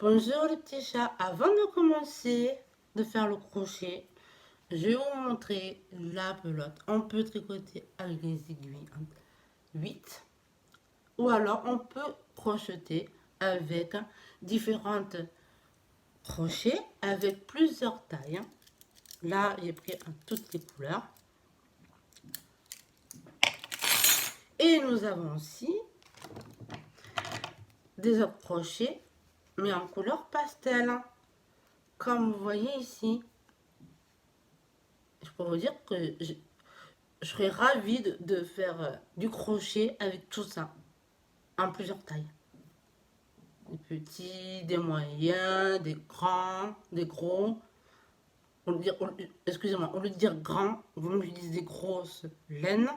Bonjour les petits chats, avant de commencer de faire le crochet, je vais vous montrer la pelote. On peut tricoter avec des aiguilles 8 ou alors on peut crocheter avec différentes crochets avec plusieurs tailles. Là, j'ai pris toutes les couleurs. Et nous avons aussi des autres crochets, mais en couleur pastel. Comme vous voyez ici, je peux vous dire que je serais ravie de faire du crochet avec tout ça, en plusieurs tailles. Des petits, des moyens, des grands, des gros. Excusez-moi, au lieu de dire grand, vous j'utilise des grosses laines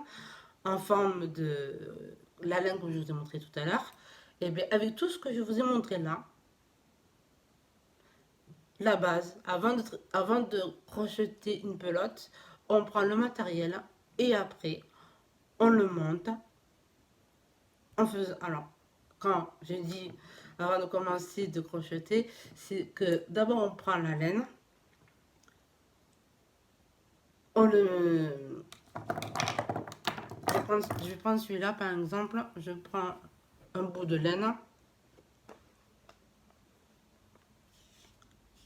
en forme de la laine que je vous ai montré tout à l'heure. Et bien avec tout ce que je vous ai montré là, la base, avant de crocheter une pelote, on prend le matériel et après on le monte en faisant. Alors, quand je dis avant de commencer de crocheter, c'est que d'abord on prend la laine, on le. Je vais prendre celui-là par exemple, je prends un bout de laine,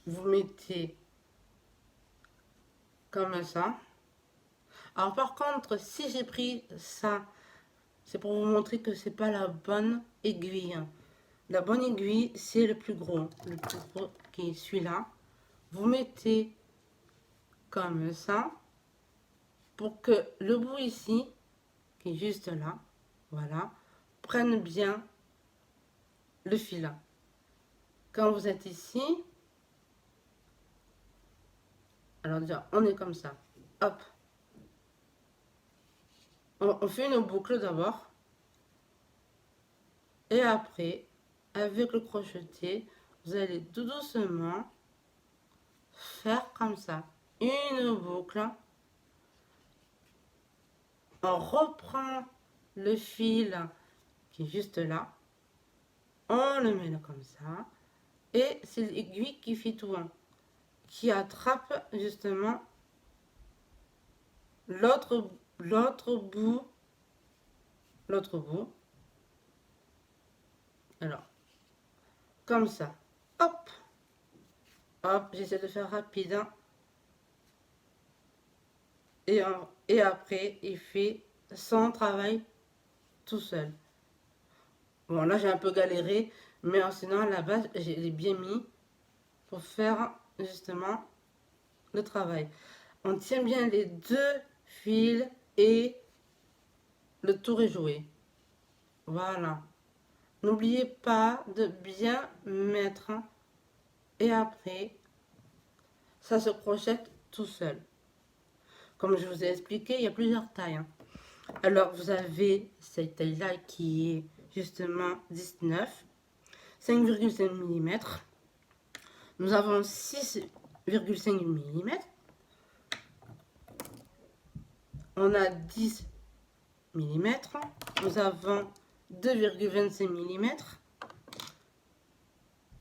vous mettez comme ça. Alors par contre, si j'ai pris ça, c'est pour vous montrer que c'est pas la bonne aiguille. La bonne aiguille, c'est le plus gros qui est celui-là. Vous mettez comme ça pour que le bout ici, qui est juste là, voilà, prenne bien le fil. Quand vous êtes ici, alors déjà, on est comme ça. Hop. On fait une boucle d'abord. Et après, avec le crocheté, vous allez tout doucement faire comme ça. Une boucle. On reprend le fil qui est juste là. On le met là comme ça. Et c'est l'aiguille qui fait tout, qui attrape justement l'autre bout. L'autre bout. Alors, comme ça. Hop. Hop, j'essaie de faire rapide. Et après, il fait son travail tout seul. Bon, là, j'ai un peu galéré, mais sinon, à la base, j'ai bien mis pour faire justement le travail. On tient bien les deux fils et le tour est joué. Voilà. N'oubliez pas de bien mettre et après, ça se crochette tout seul. Comme je vous ai expliqué, il y a plusieurs tailles. Alors, vous avez cette taille-là qui est justement 19, 5,5 mm. Nous avons 6,5 mm. On a 10 mm. Nous avons 2,25 mm.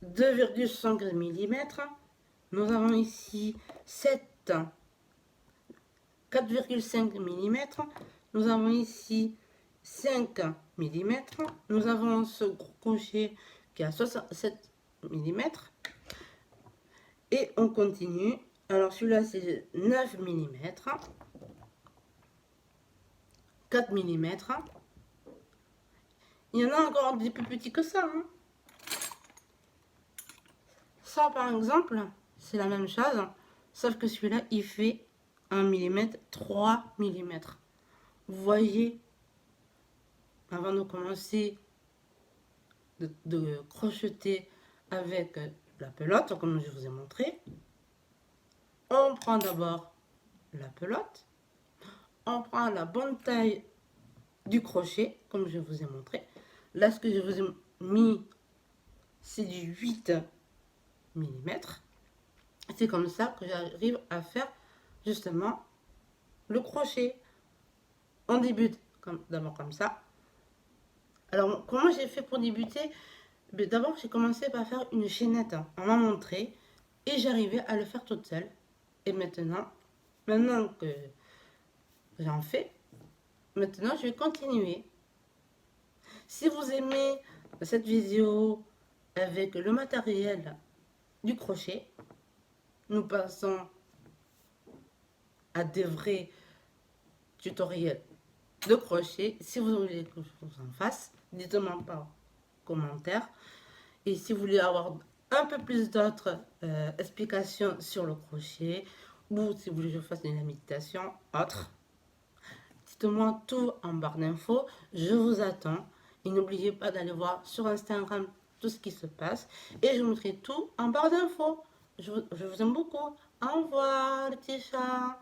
2,5 mm. Nous avons ici 4,5 mm. Nous avons ici 5 mm. Nous avons ce gros crochet qui a 67 mm. Et on continue. Alors celui-là c'est 9 mm. 4 mm. Il y en a encore des plus petits que ça. Ça par exemple, c'est la même chose. Sauf que celui-là, il fait 1 mm, 3 mm. Vous voyez, avant de commencer de crocheter avec la pelote, comme je vous ai montré, on prend d'abord la pelote, on prend la bonne taille du crochet, comme je vous ai montré. Là, ce que je vous ai mis, c'est du 8 mm. C'est comme ça que j'arrive à faire justement le crochet. On débute d'abord comme ça. Alors, comment j'ai fait pour débuter? Mais d'abord, j'ai commencé par faire une chaînette. On m'a montré et j'arrivais à le faire toute seule. Et maintenant que j'en fais, maintenant je vais continuer. Si vous aimez cette vidéo avec le matériel du crochet, nous passons à des vrais tutoriels de crochet. Si vous voulez que je vous en fasse, dites-moi par commentaire. Et si vous voulez avoir un peu plus d'autres explications sur le crochet, ou si vous voulez que je fasse une méditation, autre, dites-moi tout en barre d'infos. Je vous attends. Et n'oubliez pas d'aller voir sur Instagram tout ce qui se passe. Et je vous mettrai tout en barre d'infos. Je vous aime beaucoup. Au revoir, les petits chats.